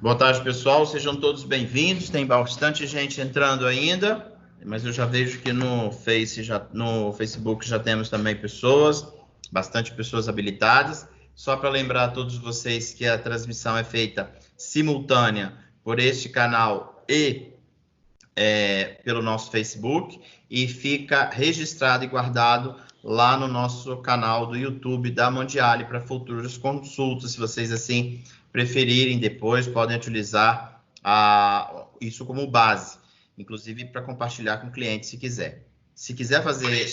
Boa tarde, pessoal. Sejam todos bem-vindos. Tem bastante gente entrando ainda, mas eu já vejo que no Facebook já temos também bastante pessoas habilitadas. Só para lembrar a todos vocês que a transmissão é feita simultânea por este canal e pelo nosso Facebook, e fica registrado e guardado lá no nosso canal do YouTube da Mondiale para futuras consultas, se vocês assim preferirem. Depois podem utilizar isso como base, inclusive para compartilhar com clientes, se quiser. Se quiser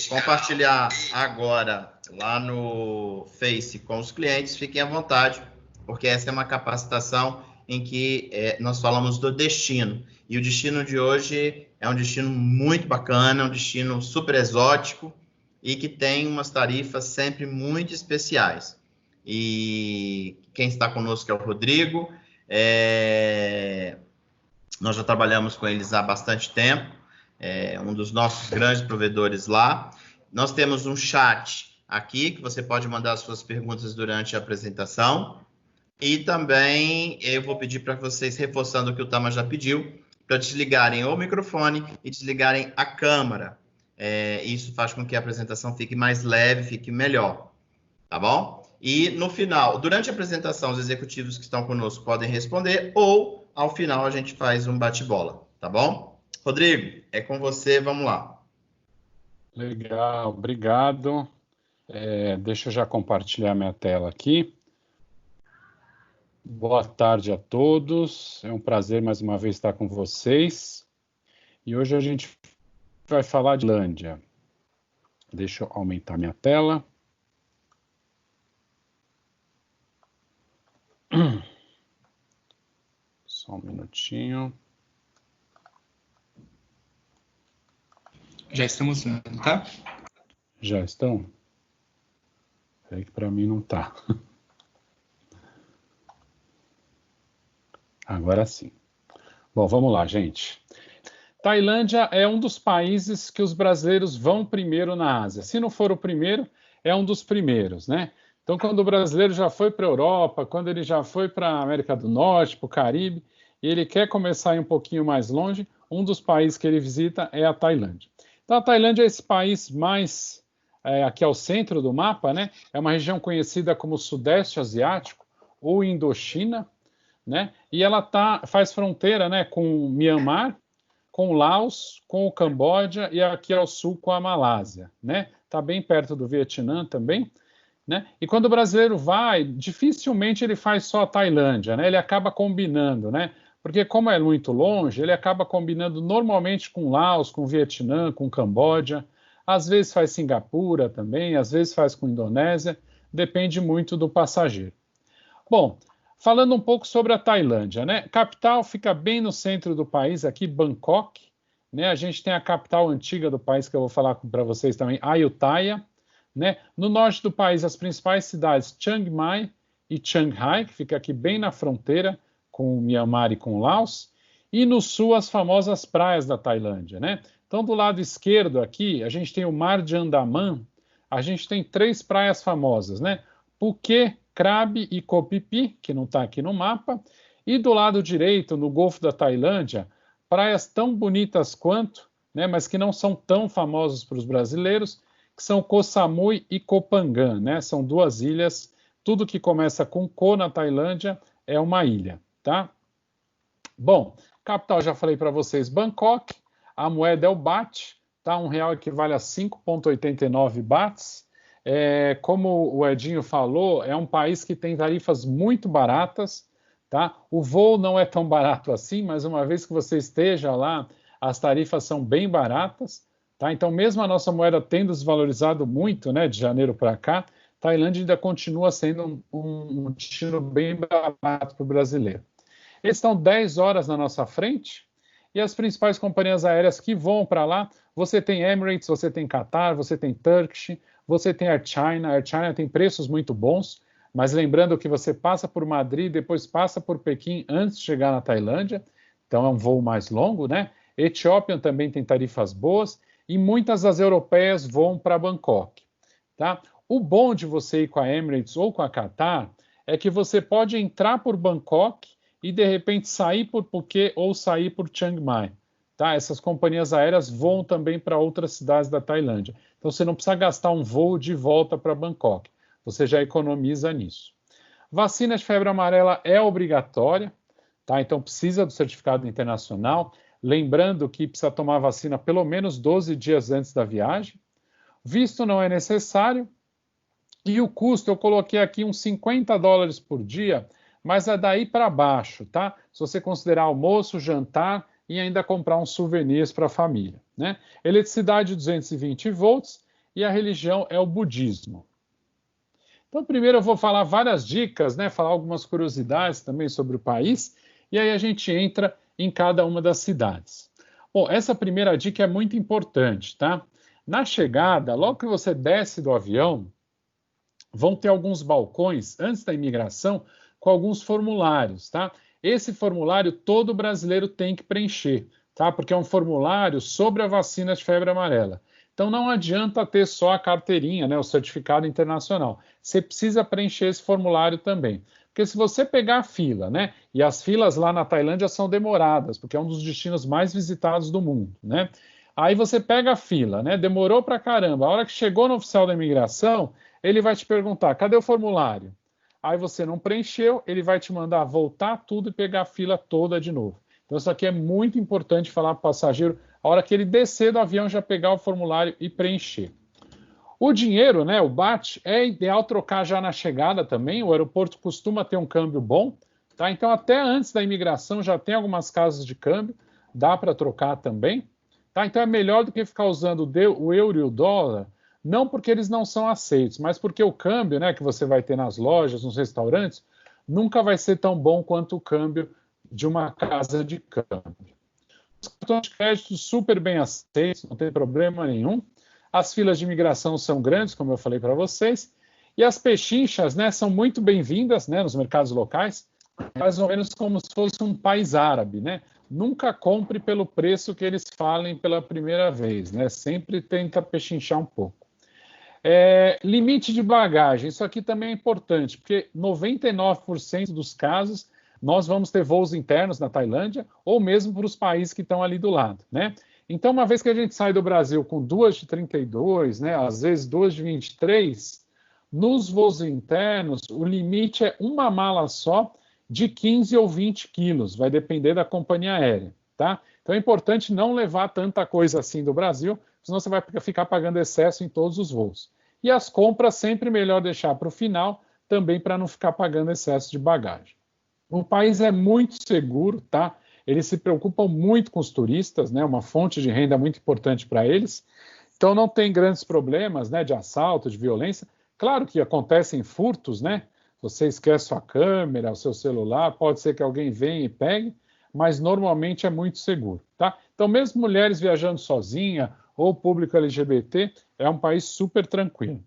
compartilhar agora lá no Face com os clientes, fiquem à vontade, porque essa é uma capacitação em que nós falamos do destino. E o destino de hoje é um destino muito bacana, um destino super exótico e que tem umas tarifas sempre muito especiais. E quem está conosco é o Rodrigo. Nós já trabalhamos com eles há bastante tempo, um dos nossos grandes provedores lá. Nós temos um chat aqui, que você pode mandar suas perguntas durante a apresentação. E também eu vou pedir para vocês, reforçando o que o Tama já pediu, para desligarem o microfone e desligarem a câmera. Isso faz com que a apresentação fique mais leve, fique melhor, tá bom? E no final, durante a apresentação, os executivos que estão conosco podem responder, ou ao final a gente faz um bate-bola, tá bom? Rodrigo, é com você, vamos lá. Legal, obrigado. Deixa eu já compartilhar minha tela aqui. Boa tarde a todos, é um prazer mais uma vez estar com vocês. E hoje a gente vai falar de Tailândia. Deixa eu aumentar minha tela. Só um minutinho. Já estamos vendo, tá? Já estão? É que para mim não tá. Agora sim. Bom, vamos lá, gente. Tailândia é um dos países que os brasileiros vão primeiro na Ásia. Se não for o primeiro, é um dos primeiros, né? Então, quando o brasileiro já foi para a Europa, quando ele já foi para a América do Norte, para o Caribe, e ele quer começar a ir um pouquinho mais longe, um dos países que ele visita é a Tailândia. Então, a Tailândia é esse país mais aqui ao centro do mapa, né? É uma região conhecida como Sudeste Asiático ou Indochina, né? E ela faz fronteira, né, com Myanmar, com o Laos, com o Camboja e aqui ao sul com a Malásia, né? Está bem perto do Vietnã também, né? E quando o brasileiro vai, dificilmente ele faz só a Tailândia, né? Ele acaba combinando, né? Porque como é muito longe, ele acaba combinando normalmente com Laos, com Vietnã, com Camboja. Às vezes faz Singapura também, às vezes faz com Indonésia, depende muito do passageiro. Bom, falando um pouco sobre a Tailândia, né? Capital fica bem no centro do país, aqui Bangkok, né? A gente tem a capital antiga do país, que eu vou falar para vocês também, Ayutthaya, né? No norte do país, as principais cidades Chiang Mai e Shanghai, que fica aqui bem na fronteira com o Myanmar e com o Laos, e no sul as famosas praias da Tailândia, né? Então, do lado esquerdo aqui, a gente tem o Mar de Andaman, a gente tem 3 praias famosas, né? Phuket, Krabi e Koh Phi Phi, que não está aqui no mapa, e do lado direito, no Golfo da Tailândia, praias tão bonitas quanto, né, mas que não são tão famosas para os brasileiros, que são Koh Samui e Koh Phangan, né? São 2 ilhas, tudo que começa com Koh na Tailândia é uma ilha, tá? Bom, capital já falei para vocês, Bangkok, a moeda é o baht, tá? R$1 equivale a 5,89 bahts. Como o Edinho falou, é um país que tem tarifas muito baratas, tá? O voo não é tão barato assim, mas uma vez que você esteja lá, as tarifas são bem baratas, tá? Então, mesmo a nossa moeda tendo desvalorizado muito, né, de janeiro para cá, Tailândia ainda continua sendo um destino bem barato para o brasileiro. Eles estão 10 horas na nossa frente, e as principais companhias aéreas que vão para lá, você tem Emirates, você tem Qatar, você tem Turkish, você tem Air China. Air China tem preços muito bons, mas lembrando que você passa por Madrid, depois passa por Pequim antes de chegar na Tailândia, então é um voo mais longo, né? Ethiopian também tem tarifas boas, e muitas das europeias vão para Bangkok, tá? O bom de você ir com a Emirates ou com a Qatar é que você pode entrar por Bangkok e de repente sair por Phuket ou sair por Chiang Mai. Tá? Essas companhias aéreas voam também para outras cidades da Tailândia. Então você não precisa gastar um voo de volta para Bangkok. Você já economiza nisso. Vacina de febre amarela é obrigatória, tá? Então precisa do certificado internacional. Lembrando que precisa tomar vacina pelo menos 12 dias antes da viagem. Visto não é necessário. E o custo, eu coloquei aqui uns $50 por dia, mas é daí para baixo, tá? Se você considerar almoço, jantar e ainda comprar uns souvenirs para a família, né? Eletricidade 220 volts e a religião é o budismo. Então, primeiro eu vou falar várias dicas, né? Falar algumas curiosidades também sobre o país, e aí a gente entra em cada uma das cidades. Bom, essa primeira dica é muito importante, tá? Na chegada, logo que você desce do avião, vão ter alguns balcões antes da imigração com alguns formulários, tá? Esse formulário todo brasileiro tem que preencher, tá? Porque é um formulário sobre a vacina de febre amarela. Então não adianta ter só a carteirinha, né, o certificado internacional. Você precisa preencher esse formulário também. Porque se você pegar a fila, né, e as filas lá na Tailândia são demoradas, porque é um dos destinos mais visitados do mundo, né? Aí você pega a fila, né, demorou pra caramba. A hora que chegou no oficial da imigração, ele vai te perguntar, cadê o formulário? Aí você não preencheu, ele vai te mandar voltar tudo e pegar a fila toda de novo. Então isso aqui é muito importante falar para o passageiro, a hora que ele descer do avião já pegar o formulário e preencher. O dinheiro, né, o baht, é ideal trocar já na chegada também, o aeroporto costuma ter um câmbio bom, tá? Então até antes da imigração já tem algumas casas de câmbio, dá para trocar também, tá? Então é melhor do que ficar usando o euro e o dólar, não porque eles não são aceitos, mas porque o câmbio, né, que você vai ter nas lojas, nos restaurantes, nunca vai ser tão bom quanto o câmbio de uma casa de câmbio. Os cartões de crédito super bem aceitos, não tem problema nenhum. As filas de imigração são grandes, como eu falei para vocês, e as pechinchas, né, são muito bem-vindas, né, nos mercados locais, mais ou menos como se fosse um país árabe, né? Nunca compre pelo preço que eles falem pela primeira vez, né? Sempre tenta pechinchar um pouco. Limite de bagagem, isso aqui também é importante, porque 99% dos casos nós vamos ter voos internos na Tailândia ou mesmo para os países que estão ali do lado, né? Então, uma vez que a gente sai do Brasil com 2 de 32, né, às vezes 2 de 23, nos voos internos o limite é uma mala só de 15 ou 20 quilos, vai depender da companhia aérea, tá? Então é importante não levar tanta coisa assim do Brasil, senão você vai ficar pagando excesso em todos os voos. E as compras sempre melhor deixar para o final, também para não ficar pagando excesso de bagagem. O país é muito seguro, tá? Eles se preocupam muito com os turistas, né? Uma fonte de renda muito importante para eles. Então não tem grandes problemas, né, de assalto, de violência. Claro que acontecem furtos, né? Você esquece sua câmera, o seu celular, pode ser que alguém venha e pegue, mas normalmente é muito seguro, tá? Então mesmo mulheres viajando sozinha ou público LGBT, é um país super tranquilo.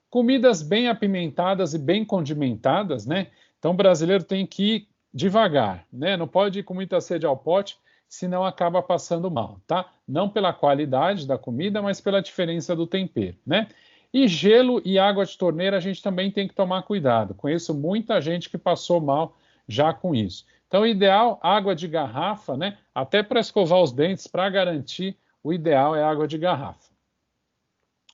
Comidas bem apimentadas e bem condimentadas, né? Então o brasileiro tem que ir devagar, né? Não pode ir com muita sede ao pote, senão acaba passando mal, tá? Não pela qualidade da comida, mas pela diferença do tempero, né? E gelo e água de torneira a gente também tem que tomar cuidado. Conheço muita gente que passou mal já com isso. Então, o ideal, água de garrafa, né? Até para escovar os dentes, para garantir, o ideal é água de garrafa.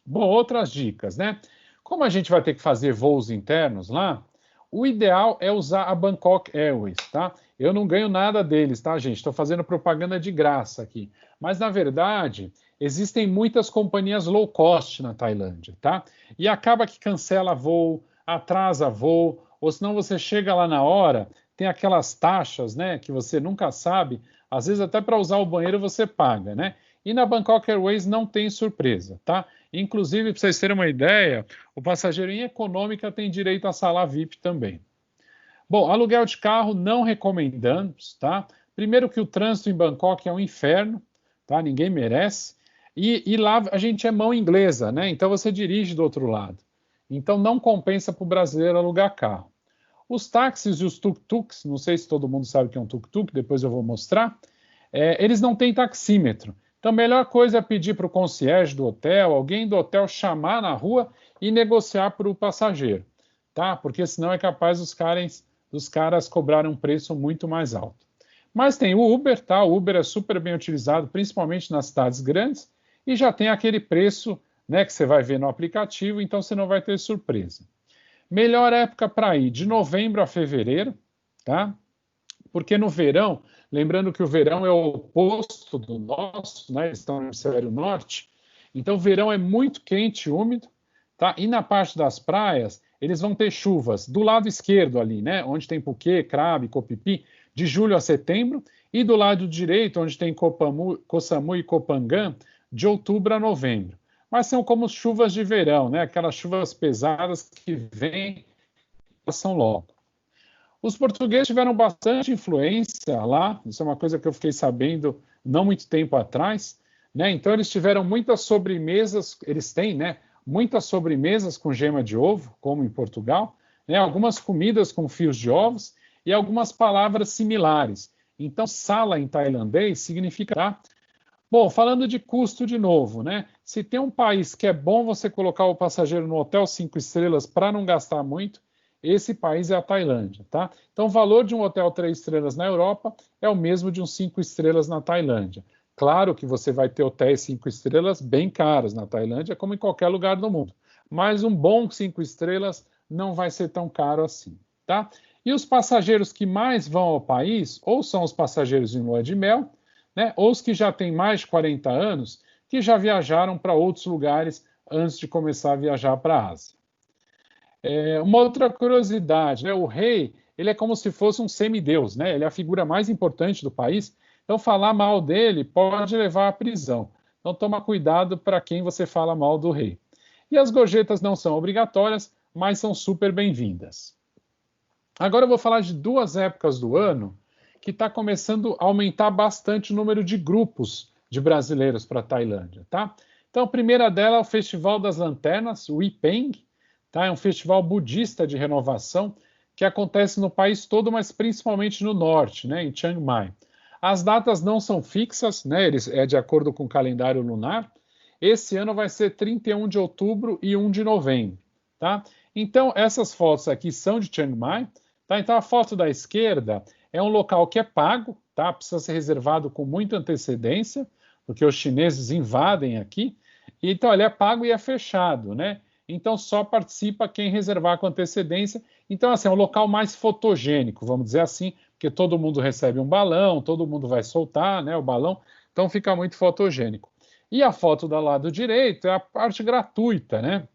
Bom, outras dicas, né? Como a gente vai ter que fazer voos internos lá, o ideal é usar a Bangkok Airways, tá? Eu não ganho nada deles, tá, gente? Estou fazendo propaganda de graça aqui. Mas, na verdade, existem muitas companhias low cost na Tailândia, tá? E acaba que cancela voo, atrasa voo, ou senão você chega lá na hora, tem aquelas taxas, né, que você nunca sabe, às vezes até para usar o banheiro você paga, né? E na Bangkok Airways não tem surpresa, tá? Inclusive, para vocês terem uma ideia, o passageiro em econômica tem direito a sala VIP também. Bom, aluguel de carro não recomendamos, tá? Primeiro que o trânsito em Bangkok é um inferno, tá? Ninguém merece. E lá a gente é mão inglesa, né? Então você dirige do outro lado. Então não compensa para o brasileiro alugar carro. Os táxis e os tuk-tuks, não sei se todo mundo sabe o que é um tuk-tuk, depois eu vou mostrar, eles não têm taxímetro. Então a melhor coisa é pedir para o concierge do hotel, alguém do hotel chamar na rua e negociar para o passageiro, tá? Porque senão é capaz dos caras cobrarem um preço muito mais alto. Mas tem o Uber, tá? O Uber é super bem utilizado, principalmente nas cidades grandes, e já tem aquele preço, né, que você vai ver no aplicativo, então você não vai ter surpresa. Melhor época para ir, de novembro a fevereiro, tá? Porque no verão, lembrando que o verão é o oposto do nosso, né? Eles estão no hemisfério norte, então o verão é muito quente e úmido, tá? E na parte das praias, eles vão ter chuvas do lado esquerdo ali, né? Onde tem Puquê, Crabe, Copipi, de julho a setembro, e do lado direito, onde tem Coçamú e Copangã, de outubro a novembro. Mas são como chuvas de verão, né? Aquelas chuvas pesadas que vêm e passam logo. Os portugueses tiveram bastante influência lá, isso é uma coisa que eu fiquei sabendo não muito tempo atrás, né? Então eles tiveram muitas sobremesas, eles têm, né? Muitas sobremesas com gema de ovo, como em Portugal, né? Algumas comidas com fios de ovos e algumas palavras similares. Então, sala em tailandês significa... Tá? Bom, falando de custo de novo, né? Se tem um país que é bom você colocar o passageiro no hotel 5 estrelas para não gastar muito, esse país é a Tailândia, tá? Então, o valor de um hotel 3 estrelas na Europa é o mesmo de um 5 estrelas na Tailândia. Claro que você vai ter hotéis 5 estrelas bem caros na Tailândia, como em qualquer lugar do mundo. Mas um bom 5 estrelas não vai ser tão caro assim, tá? E os passageiros que mais vão ao país, ou são os passageiros em lua de mel, né, ou os que já têm mais de 40 anos, que já viajaram para outros lugares antes de começar a viajar para a Ásia. Uma outra curiosidade, né, o rei ele é como se fosse um semideus, né, ele é a figura mais importante do país, então falar mal dele pode levar à prisão. Então toma cuidado para quem você fala mal do rei. E as gorjetas não são obrigatórias, mas são super bem-vindas. Agora eu vou falar de duas épocas do ano que está começando a aumentar bastante o número de grupos de brasileiros para a Tailândia, tá? Então, a primeira dela é o Festival das Lanternas, o Ipeng, tá? É um festival budista de renovação que acontece no país todo, mas principalmente no norte, né, em Chiang Mai. As datas não são fixas, né? É de acordo com o calendário lunar. Esse ano vai ser 31 de outubro e 1 de novembro, tá? Então, essas fotos aqui são de Chiang Mai, tá? Então, a foto da esquerda é um local que é pago, tá? Precisa ser reservado com muita antecedência, porque os chineses invadem aqui. Então, ele é pago e é fechado, né? Então, só participa quem reservar com antecedência. Então, assim, é um local mais fotogênico, vamos dizer assim, porque todo mundo recebe um balão, todo mundo vai soltar, né, o balão, então fica muito fotogênico. E a foto do lado direito é a parte gratuita, né?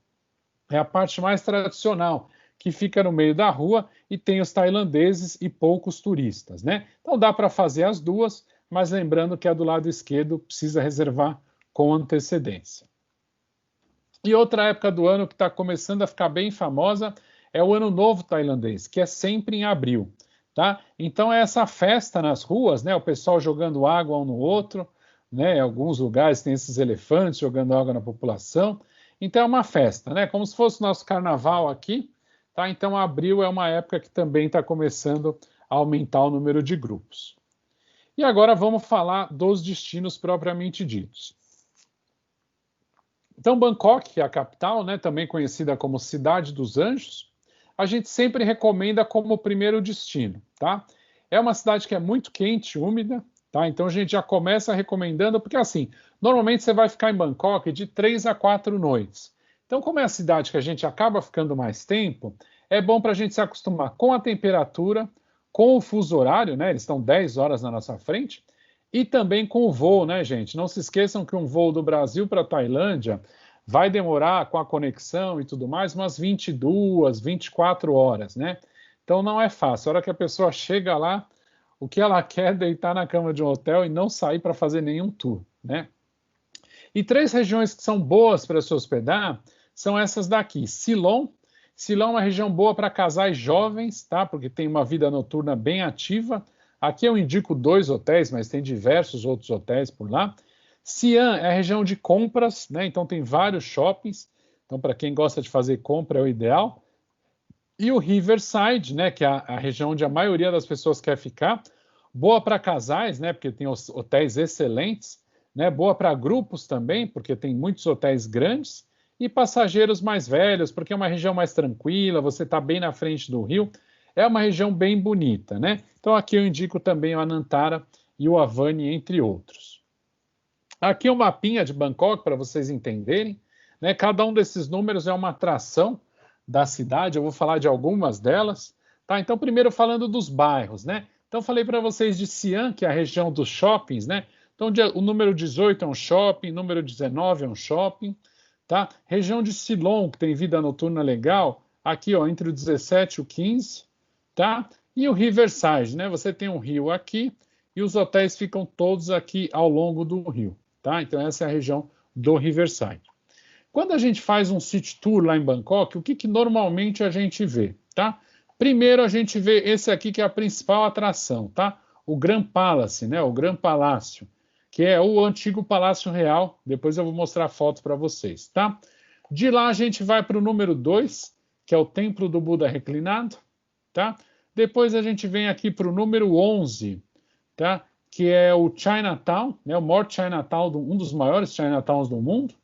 É a parte mais tradicional, que fica no meio da rua e tem os tailandeses e poucos turistas, né? Então dá para fazer as duas, mas lembrando que a do lado esquerdo precisa reservar com antecedência. E outra época do ano que está começando a ficar bem famosa é o Ano Novo tailandês, que é sempre em abril, tá? Então é essa festa nas ruas, né? O pessoal jogando água um no outro, né? Em alguns lugares tem esses elefantes jogando água na população. Então é uma festa, né? Como se fosse o nosso carnaval aqui, tá? Então abril é uma época que também está começando a aumentar o número de grupos. E agora vamos falar dos destinos propriamente ditos. Então Bangkok, que é a capital, né? Também conhecida como Cidade dos Anjos, a gente sempre recomenda como primeiro destino, tá? É uma cidade que é muito quente, úmida, tá? Então a gente já começa recomendando, porque assim, normalmente você vai ficar em Bangkok de 3 a 4 noites. Então, como é a cidade que a gente acaba ficando mais tempo, é bom para a gente se acostumar com a temperatura, com o fuso horário, né? Eles estão 10 horas na nossa frente, e também com o voo, né, gente? Não se esqueçam que um voo do Brasil para a Tailândia vai demorar, com a conexão e tudo mais, umas 22, 24 horas, né? Então não é fácil. A hora que a pessoa chega lá, o que ela quer é deitar na cama de um hotel e não sair para fazer nenhum tour, né? E 3 regiões que são boas para se hospedar são essas daqui. Silon. Silon é uma região boa para casais jovens, tá? Porque tem uma vida noturna bem ativa. Aqui eu indico 2 hotéis, mas tem diversos outros hotéis por lá. Siam é a região de compras, né? Então tem vários shoppings. Então, para quem gosta de fazer compra, é o ideal. E o Riverside, né? Que é a região onde a maioria das pessoas quer ficar. Boa para casais, né? Porque tem hotéis excelentes. Né? Boa para grupos também, porque tem muitos hotéis grandes. E passageiros mais velhos, porque é uma região mais tranquila, você está bem na frente do rio. é uma região bem bonita, né? Então aqui eu indico também o Anantara e o Avani, entre outros. Aqui é um mapinha de Bangkok para vocês entenderem, né? Cada um desses números é uma atração da cidade, eu vou falar de algumas delas, tá? Então primeiro falando dos bairros, né? Então falei para vocês de Siam, que é a região dos shoppings, né? Então o número 18 é um shopping, número 19 é um shopping, tá? Região de Silom, que tem vida noturna legal, aqui ó, entre o 17 e o 15, tá? E o Riverside, né? Você tem um rio aqui e os hotéis ficam todos aqui ao longo do rio, tá? Então essa é a região do Riverside. Quando a gente faz um city tour lá em Bangkok, o que normalmente a gente vê, tá? Primeiro a gente vê esse aqui que é a principal atração, tá? O Grand Palace, né? O Gran Palácio, que é o antigo Palácio Real. Depois eu vou mostrar fotos para vocês, tá? De lá a gente vai para o número 2, que é o Templo do Buda Reclinado, tá? Depois a gente vem aqui para o número 11, tá? Que é o Chinatown, né? O maior Chinatown, um dos maiores Chinatowns do mundo.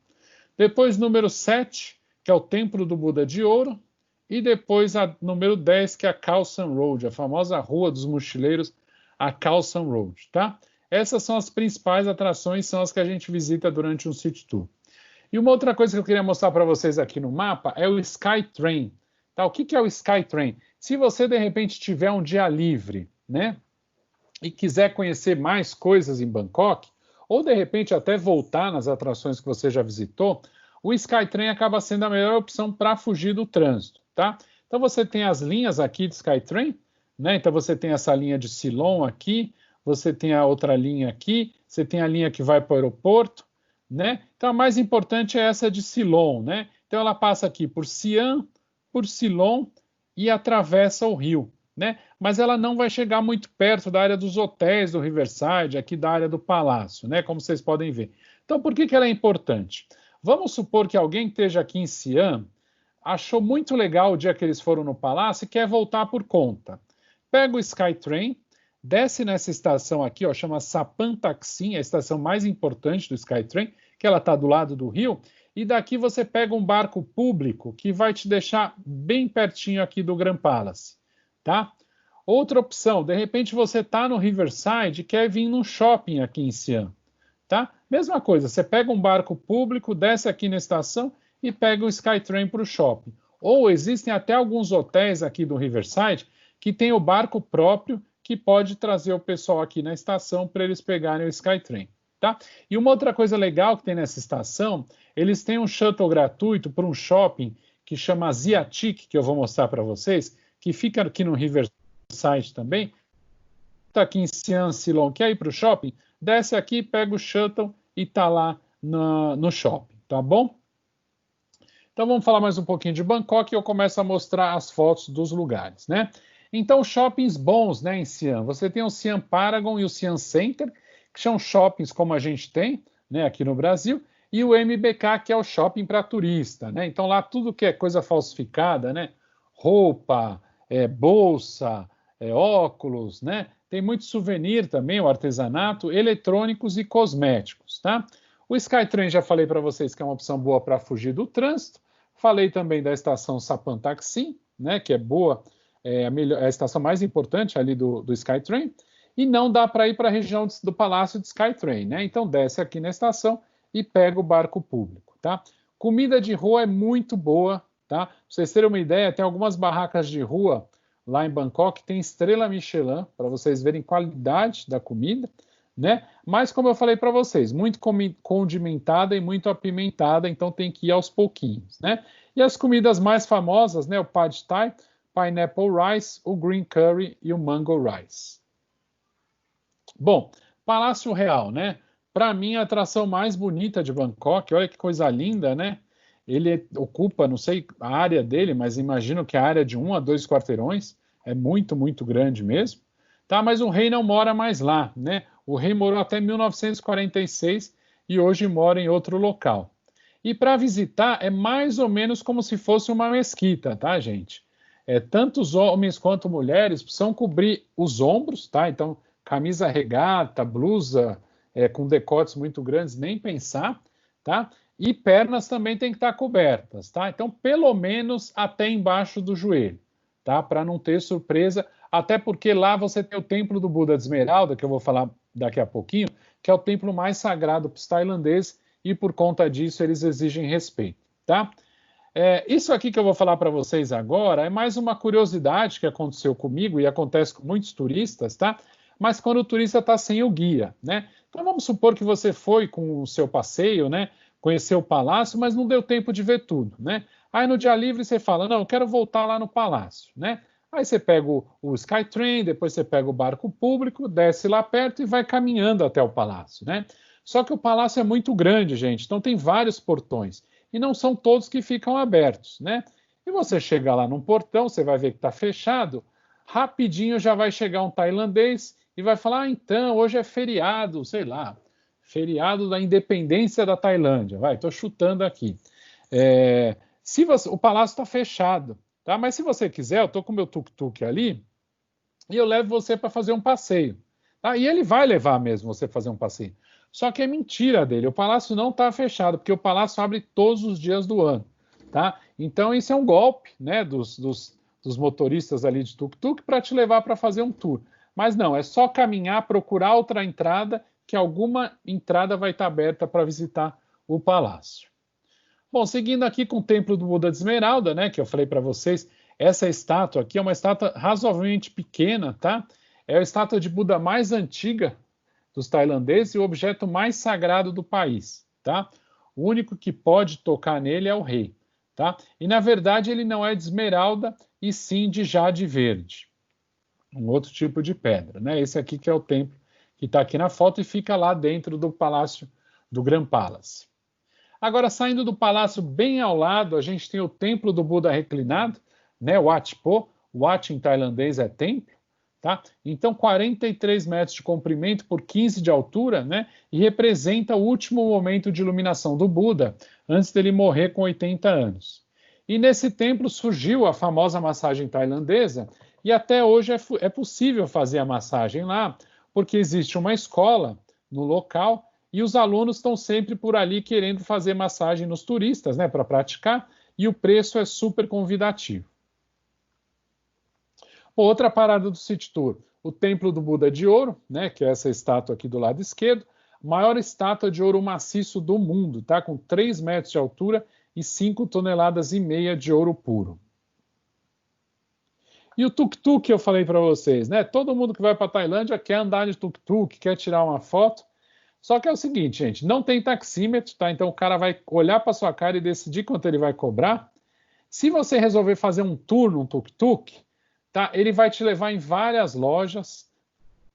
Depois número 7, que é o Templo do Buda de Ouro. E depois a número 10, que é a Khao San Road, a famosa Rua dos Mochileiros, a Khao San Road, tá? Essas são as principais atrações, são as que a gente visita durante um city tour. E uma outra coisa que eu queria mostrar para vocês aqui no mapa é o Skytrain. Tá? O que é o Skytrain? Se você, de repente, tiver um dia livre, né, e quiser conhecer mais coisas em Bangkok, ou, de repente, até voltar nas atrações que você já visitou, o Skytrain acaba sendo a melhor opção para fugir do trânsito, tá? Então, você tem as linhas aqui de Skytrain, né? Então, você tem essa linha de Silom aqui, você tem a outra linha aqui, você tem a linha que vai para o aeroporto, né? Então, a mais importante é essa de Silom, né? Então, ela passa aqui por Siam, por Silom e atravessa o rio, né? Mas ela não vai chegar muito perto da área dos hotéis do Riverside, aqui da área do palácio, né? Como vocês podem ver. Então, por que ela é importante? Vamos supor que alguém que esteja aqui em Siam achou muito legal o dia que eles foram no palácio e quer voltar por conta. Pega o Skytrain, desce nessa estação aqui, ó, chama Sapan Taksin, a estação mais importante do Skytrain, que ela está do lado do rio, e daqui você pega um barco público que vai te deixar bem pertinho aqui do Grand Palace, tá? Outra opção, de repente você está no Riverside e quer vir num shopping aqui em Siam, tá? Mesma coisa, você pega um barco público, desce aqui na estação e pega o Skytrain para o shopping. Ou existem até alguns hotéis aqui do Riverside que tem o barco próprio que pode trazer o pessoal aqui na estação para eles pegarem o Skytrain, tá? E uma outra coisa legal que tem nessa estação, eles têm um shuttle gratuito para um shopping que chama Asiatic, que eu vou mostrar para vocês, que fica aqui no Riverside também. Está aqui em Siam, Silom, quer ir para o shopping? Desce aqui, pega o shuttle e está lá no shopping, tá bom? Então vamos falar mais um pouquinho de Bangkok e eu começo a mostrar as fotos dos lugares, né? Então, shoppings bons, né, em Siam. Você tem o Siam Paragon e o Siam Center, que são shoppings como a gente tem, né, aqui no Brasil, e o MBK, que é o shopping para turista, né? Então lá tudo que é coisa falsificada, né? Roupa, bolsa, óculos, né? Tem muito souvenir também, o artesanato, eletrônicos e cosméticos, tá? O Skytrain já falei para vocês que é uma opção boa para fugir do trânsito. Falei também da estação Sapan Taksin, né? Que é boa, é a estação mais importante ali do Skytrain. E não dá para ir para a região do Palácio de Skytrain, né? Então desce aqui na estação e pega o barco público, tá? Comida de rua é muito boa, tá? Pra vocês terem uma ideia, tem algumas barracas de rua lá em Bangkok, tem estrela Michelin, para vocês verem qualidade da comida, né? Mas como eu falei para vocês, muito condimentada e muito apimentada, então tem que ir aos pouquinhos, né? E as comidas mais famosas, né? O Pad Thai, Pineapple Rice, o Green Curry e o Mango Rice. Bom, Palácio Real, né? Para mim, a atração mais bonita de Bangkok, olha que coisa linda, né? Ele ocupa, não sei a área dele, mas imagino que a área de 1 a 2 quarteirões é muito, muito grande mesmo. Tá? Mas o rei não mora mais lá, né? O rei morou até 1946 e hoje mora em outro local. E para visitar é mais ou menos como se fosse uma mesquita, tá, gente? Tanto os homens quanto mulheres precisam cobrir os ombros, tá? Então, camisa regata, blusa com decotes muito grandes, nem pensar, tá? E pernas também tem que estar cobertas, tá? Então, pelo menos até embaixo do joelho, tá? Para não ter surpresa, até porque lá você tem o templo do Buda de Esmeralda, que eu vou falar daqui a pouquinho, que é o templo mais sagrado para os tailandeses, e por conta disso eles exigem respeito, tá? Isso aqui que eu vou falar para vocês agora é mais uma curiosidade que aconteceu comigo e acontece com muitos turistas, tá? Mas quando o turista está sem o guia, né? Então vamos supor que você foi com o seu passeio, né? Conheceu o palácio, mas não deu tempo de ver tudo, né? Aí no dia livre você fala, não, eu quero voltar lá no palácio, né? Aí você pega o Skytrain, depois você pega o barco público, desce lá perto e vai caminhando até o palácio, né? Só que o palácio é muito grande, gente, então tem vários portões e não são todos que ficam abertos, né? E você chega lá num portão, você vai ver que está fechado, rapidinho já vai chegar um tailandês e vai falar, ah, então, hoje é feriado, sei lá, feriado da independência da Tailândia, estou chutando aqui. O palácio está fechado, tá? Mas se você quiser, eu estou com o meu tuk-tuk ali e eu levo você para fazer um passeio, tá? E ele vai levar mesmo você fazer um passeio. Só que é mentira dele, o palácio não está fechado, porque o palácio abre todos os dias do ano, tá? Então isso é um golpe, né, dos motoristas ali de tuk-tuk para te levar para fazer um tour. Mas não, é só caminhar, procurar outra entrada, que alguma entrada vai estar aberta para visitar o palácio. Bom, seguindo aqui com o templo do Buda de Esmeralda, né, que eu falei para vocês, essa estátua aqui é uma estátua razoavelmente pequena, tá? É a estátua de Buda mais antiga dos tailandeses e o objeto mais sagrado do país, tá? O único que pode tocar nele é o rei, tá? E na verdade ele não é de esmeralda e sim de jade verde, um outro tipo de pedra, né? Esse aqui que é o templo que está aqui na foto e fica lá dentro do palácio do Grand Palace. Agora, saindo do palácio bem ao lado, a gente tem o templo do Buda reclinado, né? Wat Po, Wat em tailandês é templo, tá? Então, 43 metros de comprimento por 15 de altura, né? E representa o último momento de iluminação do Buda, antes dele morrer com 80 anos. E nesse templo surgiu a famosa massagem tailandesa, e até hoje é possível fazer a massagem lá, porque existe uma escola no local e os alunos estão sempre por ali querendo fazer massagem nos turistas, né, para praticar, e o preço é super convidativo. Outra parada do City Tour, o Templo do Buda de Ouro, né, que é essa estátua aqui do lado esquerdo, maior estátua de ouro maciço do mundo, tá, com 3 metros de altura e 5,5 toneladas de ouro puro. E o tuk-tuk que eu falei para vocês, né? Todo mundo que vai para a Tailândia quer andar de tuk-tuk, quer tirar uma foto. Só que é o seguinte, gente, não tem taxímetro, tá? Então o cara vai olhar para sua cara e decidir quanto ele vai cobrar. Se você resolver fazer um tour num tuk-tuk, tá? Ele vai te levar em várias lojas,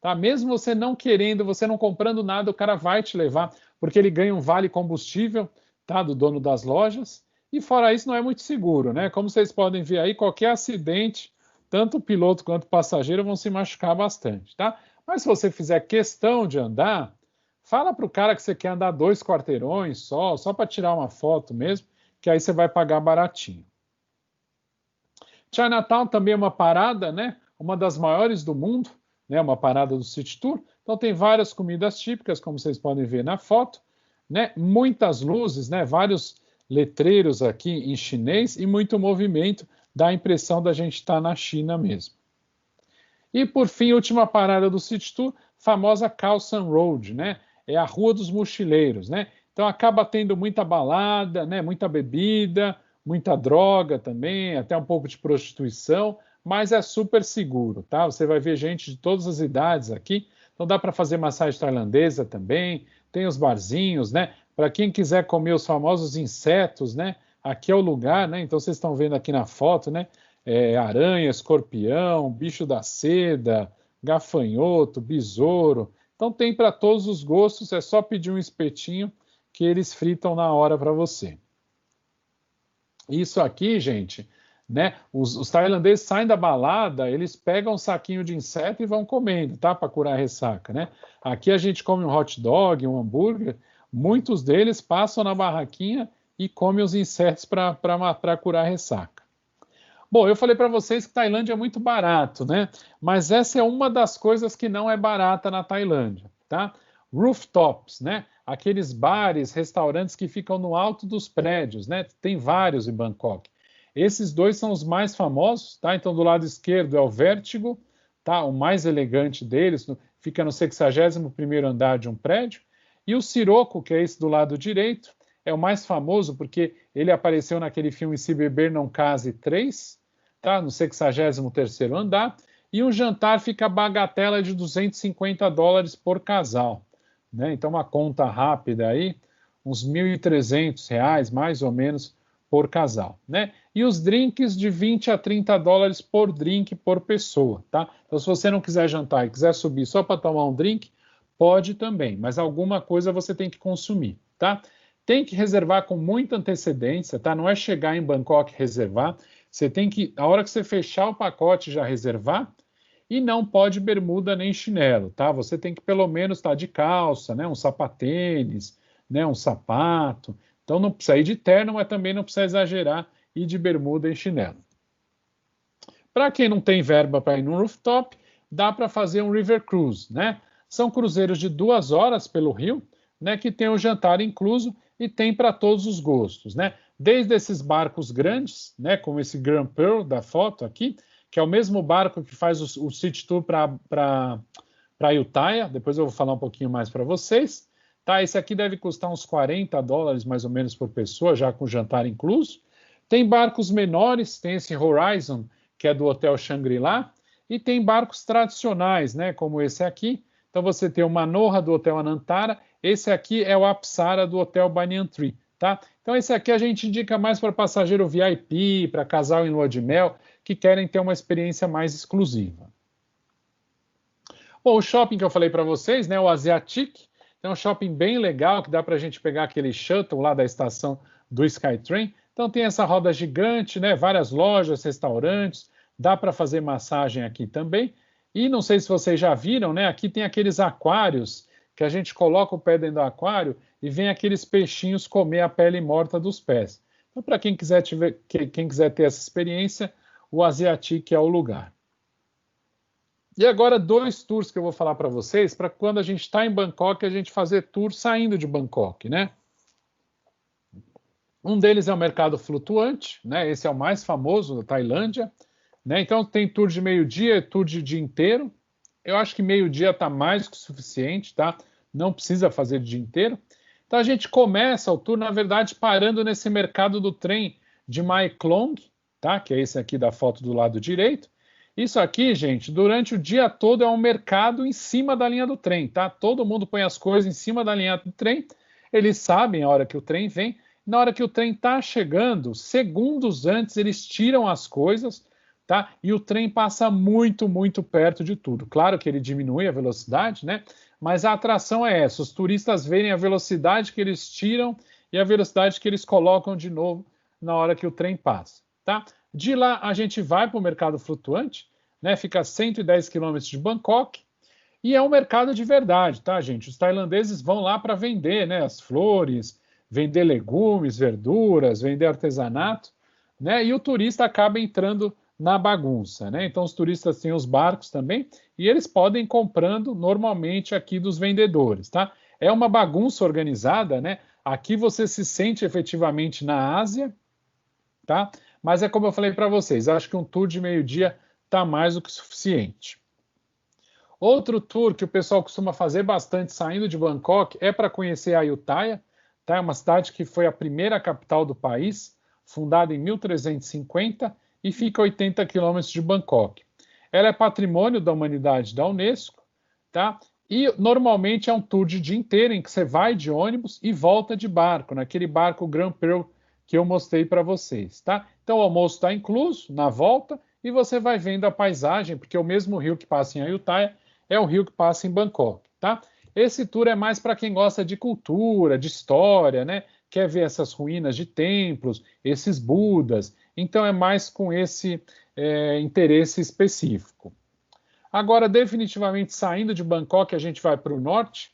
tá? Mesmo você não querendo, você não comprando nada, o cara vai te levar, porque ele ganha um vale combustível, tá? Do dono das lojas. E fora isso, não é muito seguro, né? Como vocês podem ver aí, qualquer acidente, tanto o piloto quanto o passageiro vão se machucar bastante, tá? Mas se você fizer questão de andar, fala para o cara que você quer andar 2 quarteirões só para tirar uma foto mesmo, que aí você vai pagar baratinho. Chinatown também é uma parada, né? Uma das maiores do mundo, né? Uma parada do City Tour. Então tem várias comidas típicas, como vocês podem ver na foto, né? Muitas luzes, né? Vários letreiros aqui em chinês e muito movimento, dá a impressão da gente estar na China mesmo. E por fim, última parada do City Tour, famosa Khao San Road, né? É a Rua dos Mochileiros, né? Então acaba tendo muita balada, né? Muita bebida, muita droga também, até um pouco de prostituição, mas é super seguro, tá? Você vai ver gente de todas as idades aqui, então dá para fazer massagem tailandesa também, tem os barzinhos, né? Para quem quiser comer os famosos insetos, né? Aqui é o lugar, né? Então vocês estão vendo aqui na foto, né? Aranha, escorpião, bicho da seda, gafanhoto, besouro. Então tem para todos os gostos, é só pedir um espetinho que eles fritam na hora para você. Isso aqui, gente, né? Os tailandeses saem da balada, eles pegam um saquinho de inseto e vão comendo, tá? Para curar a ressaca, né? Aqui a gente come um hot dog, um hambúrguer, muitos deles passam na barraquinha e comem os insetos para curar a ressaca. Bom, eu falei para vocês que Tailândia é muito barato, né? Mas essa é uma das coisas que não é barata na Tailândia, tá? Rooftops, né? Aqueles bares, restaurantes que ficam no alto dos prédios, né? Tem vários em Bangkok. Esses dois são os mais famosos, tá? Então, do lado esquerdo é o Vertigo, tá? O mais elegante deles, fica no 61º andar de um prédio. E o Sirocco, que é esse do lado direito, é o mais famoso porque ele apareceu naquele filme Se Beber Não Case 3, tá? No 63º andar. E um jantar fica a bagatela de $250 por casal, né? Então, uma conta rápida aí, uns R$ 1.300, mais ou menos, por casal, né? E os drinks de $20 a $30 por drink por pessoa, tá? Então, se você não quiser jantar e quiser subir só para tomar um drink, pode também, mas alguma coisa você tem que consumir, tá? Tem que reservar com muita antecedência, tá? Não é chegar em Bangkok e reservar. Você tem que, a hora que você fechar o pacote, já reservar. E não pode bermuda nem chinelo, tá? Você tem que pelo menos estar de calça, né? Um sapatênis, né? Um sapato. Então não precisa ir de terno, mas também não precisa exagerar e de bermuda e chinelo. Para quem não tem verba para ir no rooftop, dá para fazer um river cruise, né? São cruzeiros de 2 horas pelo rio, né? Que tem o jantar incluso e tem para todos os gostos, né? Desde esses barcos grandes, né? Como esse Grand Pearl da foto aqui, que é o mesmo barco que faz o City Tour para Ayutthaya. Depois eu vou falar um pouquinho mais para vocês. Tá, esse aqui deve custar uns $40 mais ou menos por pessoa, já com jantar incluso. Tem barcos menores, tem esse Horizon, que é do Hotel Shangri-La, e tem barcos tradicionais, né, como esse aqui. Então você tem o Manoha do Hotel Anantara, esse aqui é o Apsara do Hotel Banyan Tree, tá? Então esse aqui a gente indica mais para passageiro VIP, para casal em lua de mel, que querem ter uma experiência mais exclusiva. Bom, o shopping que eu falei para vocês, né, o Asiatic, é um shopping bem legal, que dá para a gente pegar aquele shuttle lá da estação do Skytrain. Então tem essa roda gigante, né, várias lojas, restaurantes, dá para fazer massagem aqui também. E não sei se vocês já viram, né, aqui tem aqueles aquários, que a gente coloca o pé dentro do aquário e vem aqueles peixinhos comer a pele morta dos pés. Então, para quem quiser ter essa experiência, o Asiatic é o lugar. E agora 2 tours que eu vou falar para vocês, para quando a gente está em Bangkok, a gente fazer tour saindo de Bangkok, né? Um deles é o mercado flutuante, né? Esse é o mais famoso da Tailândia, né? Então tem tour de meio-dia e tour de dia inteiro. Eu acho que meio-dia está mais que o suficiente, tá? Não precisa fazer o dia inteiro. Então a gente começa o tour, na verdade, parando nesse mercado do trem de Mae Klong, tá? Que é esse aqui da foto do lado direito. Isso aqui, gente, durante o dia todo é um mercado em cima da linha do trem, tá? Todo mundo põe as coisas em cima da linha do trem, eles sabem a hora que o trem vem, na hora que o trem está chegando, segundos antes, eles tiram as coisas, tá? E o trem passa muito, muito perto de tudo. Claro que ele diminui a velocidade, né? Mas a atração é essa, os turistas verem a velocidade que eles tiram e a velocidade que eles colocam de novo na hora que o trem passa, tá? De lá a gente vai para o mercado flutuante, né? Fica a 110 quilômetros de Bangkok e é um mercado de verdade, tá, gente? Os tailandeses vão lá para vender, né? As flores, vender legumes, verduras, vender artesanato, né? E o turista acaba entrando na bagunça, né? Então os turistas têm os barcos também e eles podem ir comprando normalmente aqui dos vendedores, tá? É uma bagunça organizada, né? Aqui você se sente efetivamente na Ásia, tá? Mas é como eu falei para vocês, acho que um tour de meio-dia está mais do que suficiente. Outro tour que o pessoal costuma fazer bastante saindo de Bangkok é para conhecer a Ayutthaya, tá? É uma cidade que foi a primeira capital do país, fundada em 1350 e fica a 80 quilômetros de Bangkok. Ela é patrimônio da humanidade da Unesco, tá? E normalmente é um tour de dia inteiro em que você vai de ônibus e volta de barco, naquele barco Grand Pearl que eu mostrei para vocês, tá? Então o almoço está incluso na volta e você vai vendo a paisagem, porque o mesmo rio que passa em Ayutthaya é o rio que passa em Bangkok, tá? Esse tour é mais para quem gosta de cultura, de história, né? Quer ver essas ruínas de templos, esses budas. Então é mais com esse interesse específico. Agora, definitivamente saindo de Bangkok, a gente vai para o norte.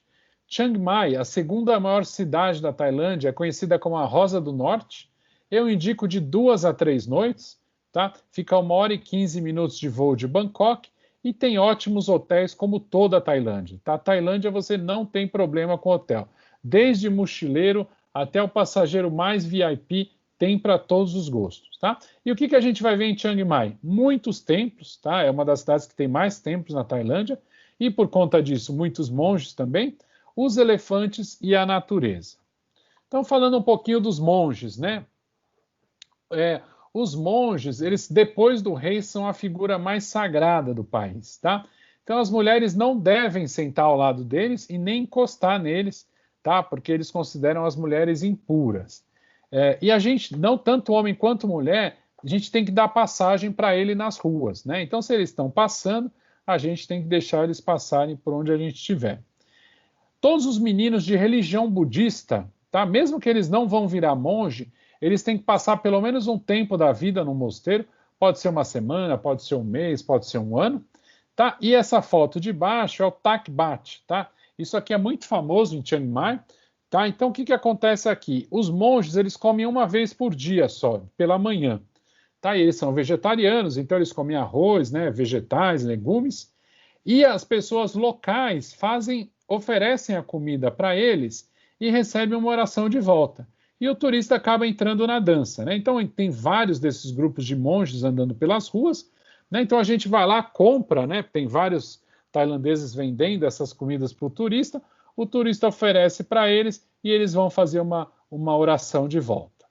Chiang Mai, a segunda maior cidade da Tailândia, é conhecida como a Rosa do Norte. Eu indico de 2 a 3 noites, tá? Fica 1 hora e 15 minutos de voo de Bangkok e tem ótimos hotéis como toda a Tailândia, tá? Tailândia você não tem problema com hotel. Desde mochileiro até o passageiro mais VIP tem para todos os gostos, tá? E o que a gente vai ver em Chiang Mai? Muitos templos, tá? É uma das cidades que tem mais templos na Tailândia, e por conta disso, muitos monges também, os elefantes e a natureza. Então, falando um pouquinho dos monges, né? Os monges, eles, depois do rei, são a figura mais sagrada do país, tá? Então, as mulheres não devem sentar ao lado deles e nem encostar neles, tá? Porque eles consideram as mulheres impuras. E a gente, não tanto homem quanto mulher, a gente tem que dar passagem para ele nas ruas, né? Então, se eles estão passando, a gente tem que deixar eles passarem por onde a gente estiver. Todos os meninos de religião budista, tá? Mesmo que eles não vão virar monge, eles têm que passar pelo menos um tempo da vida no mosteiro, pode ser uma semana, pode ser um mês, pode ser um ano, tá? E essa foto de baixo é o Thak Bat, tá? Isso aqui é muito famoso em Chiang Mai, tá? Então, o que acontece aqui? Os monges, eles comem uma vez por dia só, pela manhã, tá? E eles são vegetarianos, então eles comem arroz, né, vegetais, legumes, e as pessoas locais oferecem a comida para eles e recebem uma oração de volta. E o turista acaba entrando na dança, né? Então tem vários desses grupos de monges andando pelas ruas, né? Então a gente vai lá, compra, né? Tem vários tailandeses vendendo essas comidas para o turista oferece para eles e eles vão fazer uma oração de volta.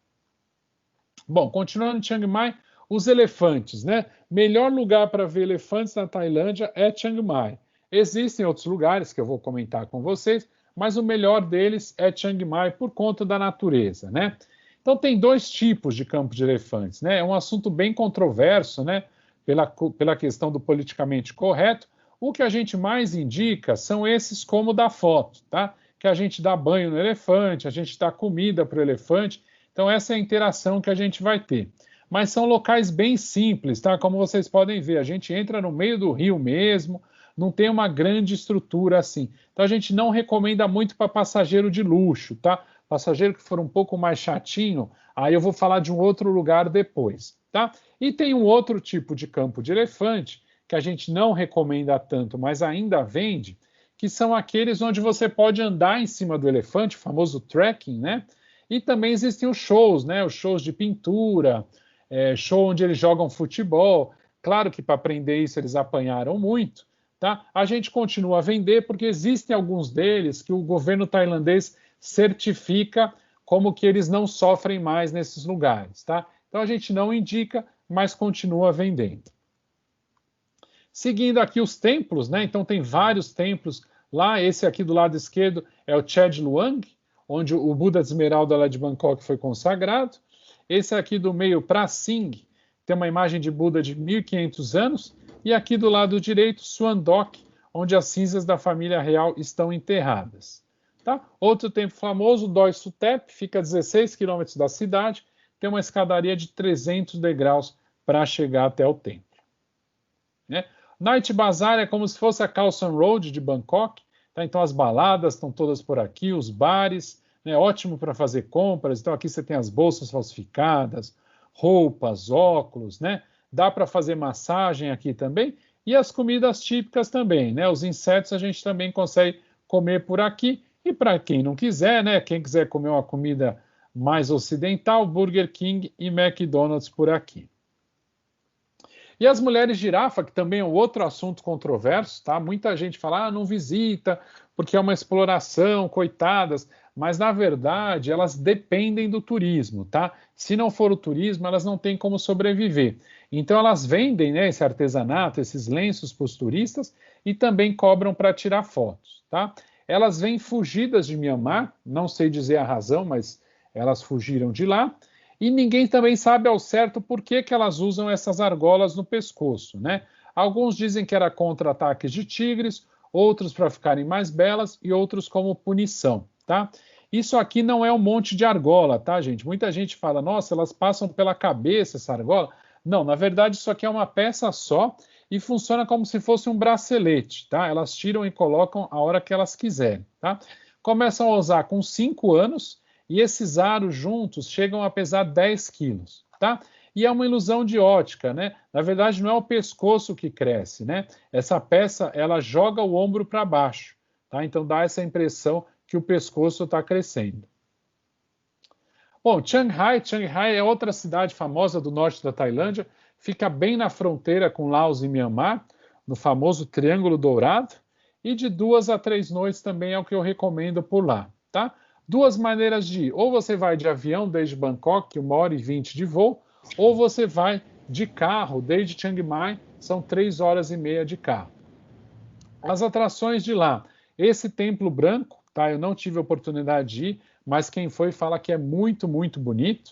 Bom, continuando em Chiang Mai, os elefantes, né? Melhor lugar para ver elefantes na Tailândia é Chiang Mai. Existem outros lugares que eu vou comentar com vocês, mas o melhor deles é Chiang Mai por conta da natureza, né? Então tem dois tipos de campo de elefantes, né? É um assunto bem controverso, né? Pela questão do politicamente correto. O que a gente mais indica são esses como da foto, tá? Que a gente dá banho no elefante, a gente dá comida para o elefante. Então essa é a interação que a gente vai ter. Mas são locais bem simples, tá? Como vocês podem ver, a gente entra no meio do rio mesmo, não tem uma grande estrutura assim. Então a gente não recomenda muito para passageiro de luxo, tá? Passageiro que for um pouco mais chatinho, aí eu vou falar de um outro lugar depois, tá? E tem um outro tipo de campo de elefante que a gente não recomenda tanto, mas ainda vende, que são aqueles onde você pode andar em cima do elefante, o famoso trekking, né? E também existem os shows, né? Os shows de pintura, show onde eles jogam futebol. Claro que para aprender isso eles apanharam muito, tá? A gente continua a vender porque existem alguns deles que o governo tailandês certifica como que eles não sofrem mais nesses lugares, tá? Então a gente não indica, mas continua vendendo. Seguindo aqui os templos, né? Então tem vários templos lá. Esse aqui do lado esquerdo é o Ched Luang, onde o Buda de Esmeralda lá de Bangkok foi consagrado. Esse aqui do meio, Prasing, tem uma imagem de Buda de 1500 anos. E aqui do lado direito, Suandok, onde as cinzas da família real estão enterradas. Tá? Outro templo famoso, Doi Suthep, fica a 16 quilômetros da cidade, tem uma escadaria de 300 degraus para chegar até o templo. Né? Night Bazaar é como se fosse a Khao San Road de Bangkok, tá? Então as baladas estão todas por aqui, os bares, né? Ótimo para fazer compras. Então aqui você tem as bolsas falsificadas, roupas, óculos, né? Dá para fazer massagem aqui também e as comidas típicas também, né? Os insetos a gente também consegue comer por aqui e para quem não quiser, né? Quem quiser comer uma comida mais ocidental, Burger King e McDonald's por aqui. E as mulheres girafa, que também é um outro assunto controverso, tá? Muita gente fala, não visita, porque é uma exploração, coitadas. Mas, na verdade, elas dependem do turismo, tá? Se não for o turismo, elas não têm como sobreviver. Então, elas vendem, né, esse artesanato, esses lenços para os turistas e também cobram para tirar fotos, tá? Elas vêm fugidas de Myanmar, não sei dizer a razão, mas elas fugiram de lá. E ninguém também sabe ao certo por que elas usam essas argolas no pescoço, né? Alguns dizem que era contra ataques de tigres, outros para ficarem mais belas e outros como punição, tá? Isso aqui não é um monte de argola, tá, gente? Muita gente fala, nossa, elas passam pela cabeça essa argola. Não, na verdade isso aqui é uma peça só e funciona como se fosse um bracelete, tá? Elas tiram e colocam a hora que elas quiserem, tá? Começam a usar com 5 anos e esses aros juntos chegam a pesar 10 quilos, tá? E é uma ilusão de ótica, né? Na verdade, não é o pescoço que cresce, né? Essa peça, ela joga o ombro para baixo, tá? Então dá essa impressão que o pescoço está crescendo. Bom, Chiang Rai é outra cidade famosa do norte da Tailândia, fica bem na fronteira com Laos e Myanmar, no famoso Triângulo Dourado, e de 2 a 3 noites também é o que eu recomendo por lá, tá? 2 maneiras de ir, ou você vai de avião desde Bangkok, 1h20 de voo, ou você vai de carro desde Chiang Mai, são 3 horas e meia de carro. As atrações de lá, esse Templo Branco, tá? Eu não tive a oportunidade de ir, mas quem foi fala que é muito, muito bonito,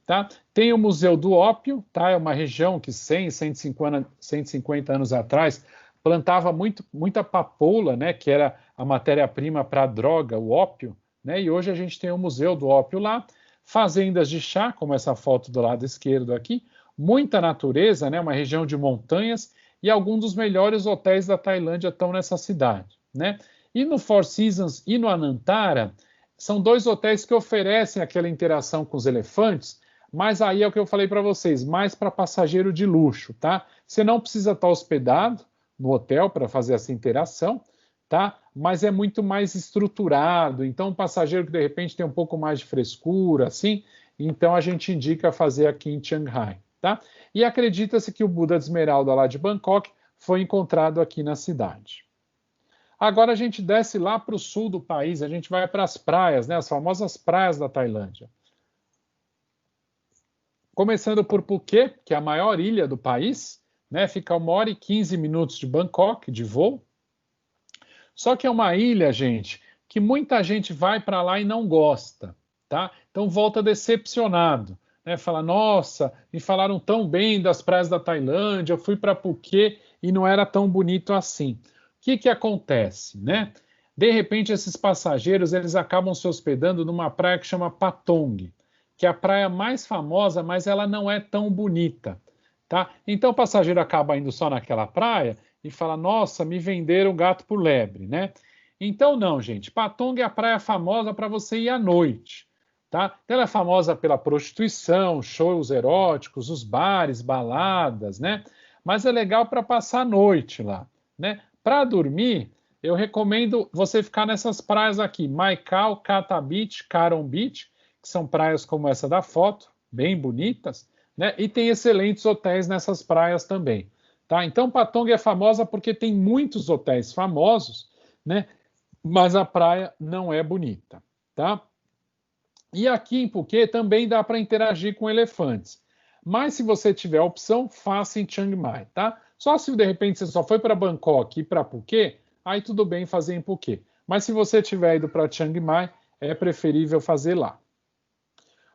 tá? Tem o Museu do Ópio, tá? É uma região que 150 anos atrás plantava muita papoula, né? Que era a matéria-prima para a droga, o ópio, né? E hoje a gente tem o Museu do Ópio lá, fazendas de chá, como essa foto do lado esquerdo aqui, muita natureza, né? Uma região de montanhas e alguns dos melhores hotéis da Tailândia estão nessa cidade, né? E no Four Seasons e no Anantara, são 2 hotéis que oferecem aquela interação com os elefantes, mas aí é o que eu falei para vocês, mais para passageiro de luxo, tá? Você não precisa estar hospedado no hotel para fazer essa interação, tá? Mas é muito mais estruturado, então um passageiro que de repente tem um pouco mais de frescura, assim, então a gente indica fazer aqui em Chiang Rai, tá? E acredita-se que o Buda de Esmeralda lá de Bangkok foi encontrado aqui na cidade. Agora a gente desce lá para o sul do país, a gente vai para as praias, né, as famosas praias da Tailândia. Começando por Phuket, que é a maior ilha do país, né, fica a 1h15 de Bangkok, de voo. Só que é uma ilha, gente, que muita gente vai para lá e não gosta, tá? Então volta decepcionado, né? Fala, nossa, me falaram tão bem das praias da Tailândia, eu fui para Phuket e não era tão bonito assim. O que acontece, né? De repente, esses passageiros eles acabam se hospedando numa praia que chama Patong, que é a praia mais famosa, mas ela não é tão bonita, tá? Então o passageiro acaba indo só naquela praia e fala, nossa, me venderam gato por lebre, né? Então não, gente, Patong é a praia famosa para você ir à noite, tá? Então, ela é famosa pela prostituição, shows eróticos, os bares, baladas, né? Mas é legal para passar a noite lá, né? Para dormir, eu recomendo você ficar nessas praias aqui, Mai Khao, Kata Beach, Karong Beach, que são praias como essa da foto, bem bonitas, né? E tem excelentes hotéis nessas praias também, tá? Então, Patong é famosa porque tem muitos hotéis famosos, né? Mas a praia não é bonita, tá? E aqui em Phuket também dá para interagir com elefantes. Mas se você tiver a opção, faça em Chiang Mai, tá? Só se de repente você só foi para Bangkok e para Phuket, aí tudo bem fazer em Phuket. Mas se você tiver ido para Chiang Mai, é preferível fazer lá.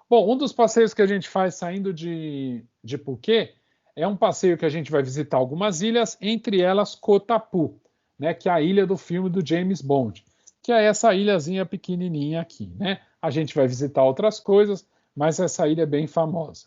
Bom, um dos passeios que a gente faz saindo de Phuket é um passeio que a gente vai visitar algumas ilhas, entre elas Koh Tapuu, né, que é a ilha do filme do James Bond, que é essa ilhazinha pequenininha aqui, né? A gente vai visitar outras coisas, mas essa ilha é bem famosa.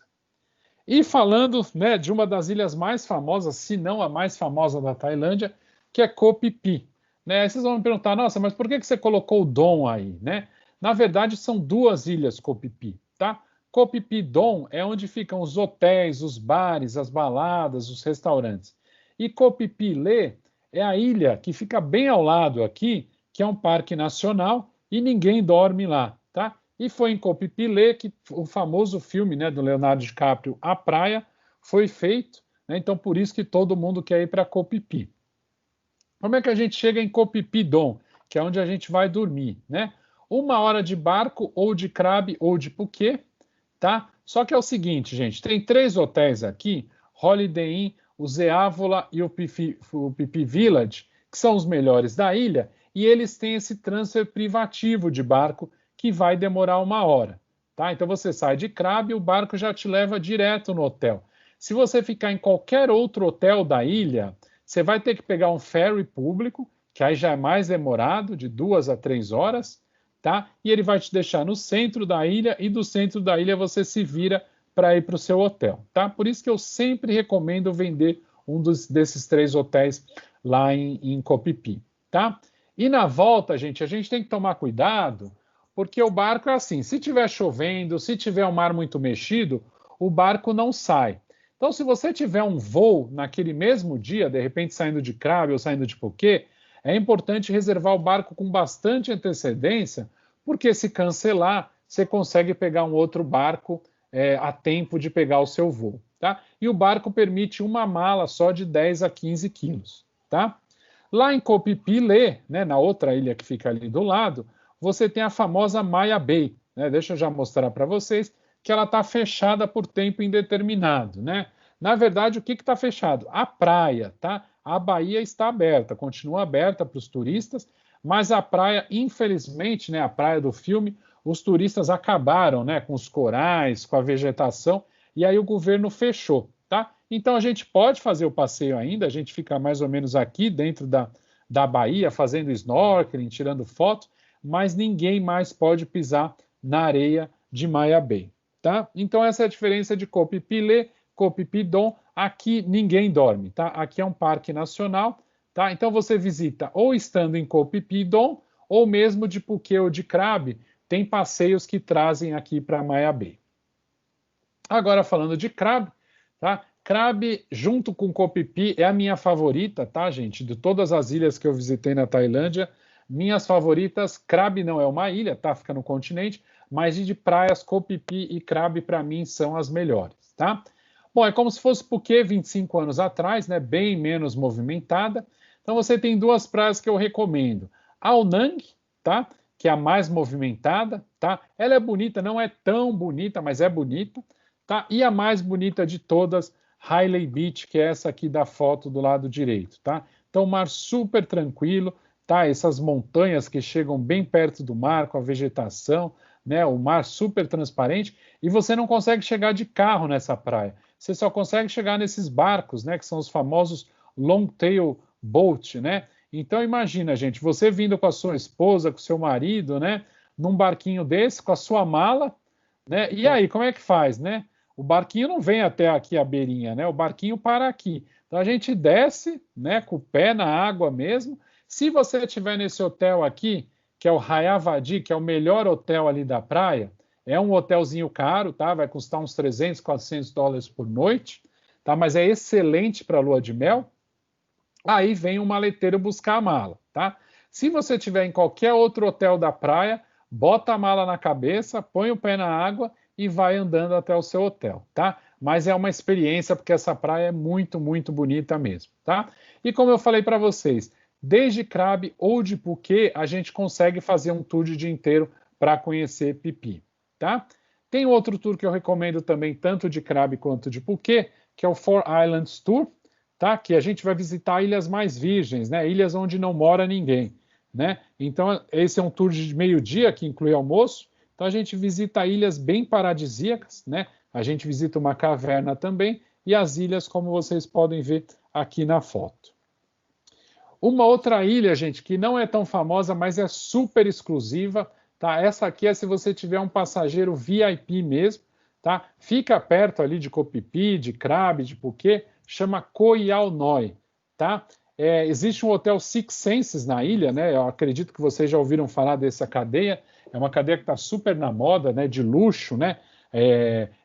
E falando, né, de uma das ilhas mais famosas, se não a mais famosa da Tailândia, que é Koh Phi Phi. Né? Aí vocês vão me perguntar, nossa, mas por que você colocou o Dom aí? Né? Na verdade, são 2 ilhas Koh Phi Phi, tá? Koh Phi Phi Dom é onde ficam os hotéis, os bares, as baladas, os restaurantes. E Koh Phi Phi Le é a ilha que fica bem ao lado aqui, que é um parque nacional e ninguém dorme lá, tá? E foi em Koh Phi Phi Le que o famoso filme, né, do Leonardo DiCaprio, A Praia, foi feito, né? Então por isso que todo mundo quer ir para Koh Phi Phi. Como é que a gente chega em Koh Phi Phi Dom, que é onde a gente vai dormir, né? 1 hora de barco, ou de Krabi, ou de Phuket, tá? Só que é o seguinte, gente, tem 3 hotéis aqui, Holiday Inn, o Zeavola e o Phi Phi Village, que são os melhores da ilha, e eles têm esse transfer privativo de barco que vai demorar 1 hora, tá? Então você sai de Krabi e o barco já te leva direto no hotel. Se você ficar em qualquer outro hotel da ilha, você vai ter que pegar um ferry público, que aí já é mais demorado, de 2 a 3 horas, tá? E ele vai te deixar no centro da ilha e do centro da ilha você se vira para ir para o seu hotel, tá? Por isso que eu sempre recomendo vender um desses 3 hotéis lá em Koh Phi Phi, tá? E na volta, gente, a gente tem que tomar cuidado, porque o barco é assim, se tiver chovendo, se tiver um mar muito mexido, o barco não sai. Então, se você tiver um voo naquele mesmo dia, de repente saindo de Krabi ou saindo de Phuket, é importante reservar o barco com bastante antecedência, porque se cancelar, você consegue pegar um outro barco a tempo de pegar o seu voo. Tá? E o barco permite uma mala só de 10 a 15 quilos. Tá? Lá em Koh Phi Phi Leh, né, na outra ilha que fica ali do lado, você tem a famosa Maya Bay. Né? Deixa eu já mostrar para vocês que ela está fechada por tempo indeterminado. Né? Na verdade, o que está fechado? A praia. Tá? A baía está aberta, continua aberta para os turistas, mas a praia, infelizmente, né, a praia do filme, os turistas acabaram, né, com os corais, com a vegetação, e aí o governo fechou, tá? Então a gente pode fazer o passeio ainda, a gente fica mais ou menos aqui dentro da baía, fazendo snorkeling, tirando foto, mas ninguém mais pode pisar na areia de Maya Bay, tá? Então essa é a diferença de Koh Phi Phi Leh, Koh Phi Phi Don. Aqui ninguém dorme, tá? Aqui é um parque nacional, tá? Então você visita ou estando em Koh Phi Phi Don, ou mesmo de Phuket ou de Krabi, tem passeios que trazem aqui para Maya Bay. Agora falando de Krabi, tá? Krabi junto com Koh Phi Phi é a minha favorita, tá, gente? De todas as ilhas que eu visitei na Tailândia, minhas favoritas, Krabi não é uma ilha, tá? Fica no continente, mas de praias, Koh Phi Phi e Krabi para mim são as melhores, tá? Bom, é como se fosse Phuket 25 anos atrás, né? Bem menos movimentada. Então você tem duas praias que eu recomendo. Ao Nang, tá? Que é a mais movimentada, tá? Ela é bonita, não é tão bonita, mas é bonita, tá? E a mais bonita de todas, Hailey Beach, que é essa aqui da foto do lado direito, tá? Então, mar super tranquilo, tá? Essas montanhas que chegam bem perto do mar, com a vegetação, né? O mar super transparente, e você não consegue chegar de carro nessa praia. Você só consegue chegar nesses barcos, né? Que são os famosos long-tail boat, né? Então imagina, gente, você vindo com a sua esposa, com o seu marido, né, num barquinho desse, com a sua mala, né? E aí, como é que faz, né? O barquinho não vem até aqui a beirinha, né? O barquinho para aqui. Então a gente desce, né, com o pé na água mesmo. Se você estiver nesse hotel aqui, que é o Hayavadi, que é o melhor hotel ali da praia, é um hotelzinho caro, tá? Vai custar uns 300, 400 dólares por noite, tá? Mas é excelente para lua de mel. Aí vem o maleteiro buscar a mala, tá? Se você estiver em qualquer outro hotel da praia, bota a mala na cabeça, põe o pé na água e vai andando até o seu hotel, tá? Mas é uma experiência porque essa praia é muito, muito bonita mesmo, tá? E como eu falei para vocês, desde Krabi ou de Phuket, a gente consegue fazer um tour de dia inteiro para conhecer Phi Phi, tá? Tem outro tour que eu recomendo também, tanto de Krabi quanto de Phuket, que é o Four Islands Tour, tá? Que a gente vai visitar ilhas mais virgens, né? Ilhas onde não mora ninguém, né? Então, esse é um tour de meio-dia que inclui almoço. Então, a gente visita ilhas bem paradisíacas, né? A gente visita uma caverna também e as ilhas, como vocês podem ver aqui na foto. Uma outra ilha, gente, que não é tão famosa, mas é super exclusiva, tá? Essa aqui é se você tiver um passageiro VIP mesmo, tá? Fica perto ali de Koh Phi Phi, de Krabi, de Phuket, chama Koh Yao Noi, tá? Existe um hotel Six Senses na ilha, né? Eu acredito que vocês já ouviram falar dessa cadeia. É uma cadeia que está super na moda, né? De luxo, né?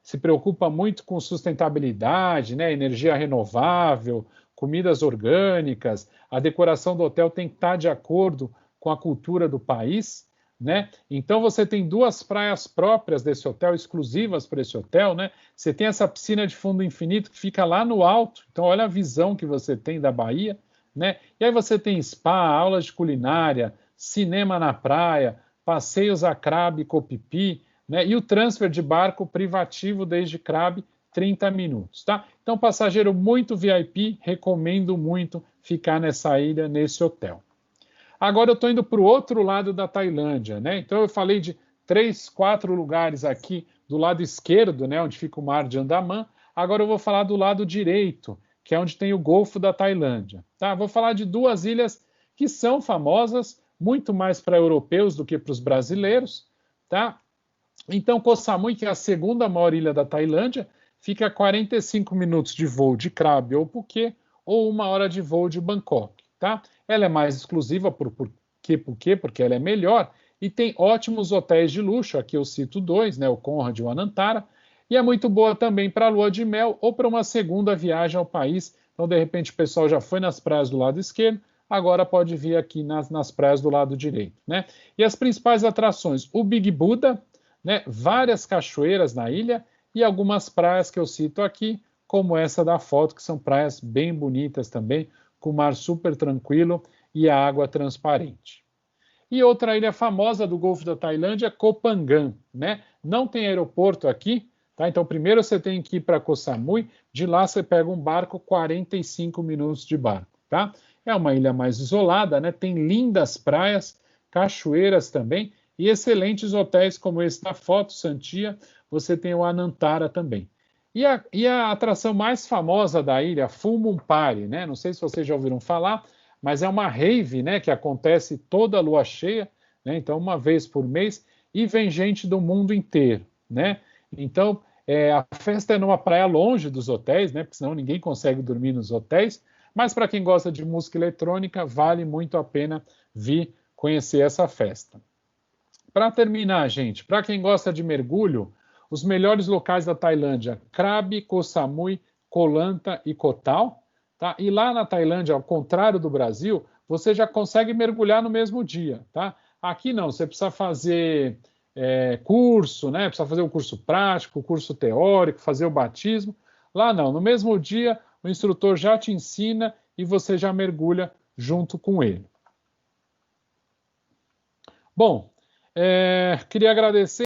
Se preocupa muito com sustentabilidade, né? Energia renovável, comidas orgânicas. A decoração do hotel tem que estar de acordo com a cultura do país, né? Então você tem duas praias próprias desse hotel, exclusivas para esse hotel, né? Você tem essa piscina de fundo infinito que fica lá no alto, então olha a visão que você tem da Bahia, né? E aí você tem spa, aulas de culinária, cinema na praia, passeios a Krabi, Koh Phi Phi, né? E o transfer de barco privativo desde Krabi, 30 minutos, tá? Então passageiro muito VIP, recomendo muito ficar nessa ilha, nesse hotel. Agora eu estou indo para o outro lado da Tailândia, né? Então eu falei de 3, 4 lugares aqui do lado esquerdo, né? Onde fica o mar de Andaman. Agora eu vou falar do lado direito, que é onde tem o Golfo da Tailândia, tá? Vou falar de duas ilhas que são famosas, muito mais para europeus do que para os brasileiros, tá? Então Koh Samui, que é a segunda maior ilha da Tailândia, fica a 45 minutos de voo de Krabi ou Phuket, ou 1 hora de voo de Bangkok, tá? Ela é mais exclusiva porque ela é melhor e tem ótimos hotéis de luxo, aqui eu cito 2, né, o Conrad e o Anantara, e é muito boa também para a lua de mel ou para uma segunda viagem ao país. Então, de repente, o pessoal já foi nas praias do lado esquerdo, agora pode vir aqui nas praias do lado direito, né? E as principais atrações, o Big Buddha, né? Várias cachoeiras na ilha e algumas praias que eu cito aqui, como essa da foto, que são praias bem bonitas também, com o mar super tranquilo e a água transparente. E outra ilha famosa do Golfo da Tailândia é Koh Phangan, né? Não tem aeroporto aqui, tá? Então primeiro você tem que ir para Koh Samui, de lá você pega um barco, 45 minutos de barco, tá? É uma ilha mais isolada, né? Tem lindas praias, cachoeiras também e excelentes hotéis como esse da foto, Santia. Você tem o Anantara também. E a atração mais famosa da ilha, Full Moon Party, né? Não sei se vocês já ouviram falar, mas é uma rave, né, que acontece toda a lua cheia, né? Então uma vez por mês, e vem gente do mundo inteiro, né? Então a festa é numa praia longe dos hotéis, né? Porque senão ninguém consegue dormir nos hotéis. Mas para quem gosta de música eletrônica, vale muito a pena vir conhecer essa festa. Para terminar, gente, para quem gosta de mergulho, os melhores locais da Tailândia, Krabi, Koh Samui, Koh Lanta e Koh Tao. Tá? E lá na Tailândia, ao contrário do Brasil, você já consegue mergulhar no mesmo dia. Tá? Aqui não, você precisa fazer curso, né? Precisa fazer o curso prático, o curso teórico, fazer o batismo. Lá não, no mesmo dia o instrutor já te ensina e você já mergulha junto com ele. Bom, queria agradecer.